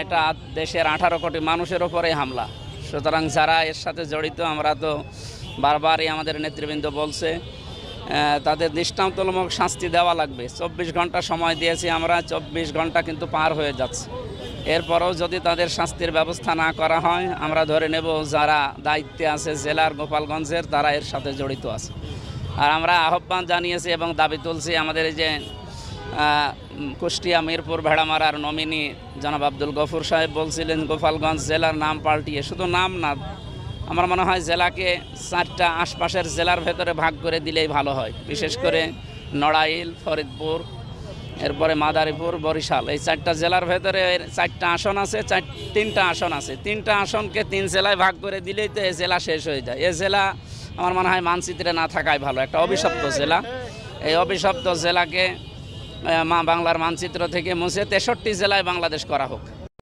এটা দেশের 18 কোটি মানুষের ওপরে হামলা। সুতরাং যারা এর সাথে জড়িত, আমরা তো বারবারই আমাদের নেতৃবৃন্দ বলছে তাদের দৃষ্টান্তমূলক শাস্তি দেওয়া লাগবে। 24 ঘন্টা সময় দিয়েছি আমরা, 24 ঘন্টা কিন্তু পার হয়ে যাচ্ছে। এরপরেও যদি তাদের শাস্তির ব্যবস্থা না করা হয়, আমরা ধরে নেব যারা দায়িত্বে আছে জেলার গোপালগঞ্জের, তারা এর সাথে জড়িত আছে। আর আমরা আহ্বান জানিয়েছি এবং দাবি তুলছি, আমাদের এই যে কুষ্টিয়া মিরপুর ভেড়ামারার নমিনি জনাব আব্দুল গফুর সাহেব বলছিলেন গোপালগঞ্জ জেলার নাম পাল্টিয়ে, শুধু নাম না, আমার মনে হয় জেলাকে 4টা আশপাশের জেলার ভেতরে ভাগ করে দিলেই ভালো হয়। বিশেষ করে নড়াইল, ফরিদপুর, এরপরে মাদারীপুর, বরিশাল, এই 4টা জেলার ভেতরে 4টা আসন আছে, 3টা আসন আছে। 3টা আসনকে 3 জেলায় ভাগ করে দিলেই তো এই জেলা শেষ হয়ে যায়। এই জেলা আমার মনে হয় মানচিত্রে না থাকাই ভালো, একটা অভিশপ্ত জেলা। এই অভিশপ্ত জেলাকে বাংলার মানচিত্র থেকে মুছে 63 জেলায় বাংলাদেশ করা হোক।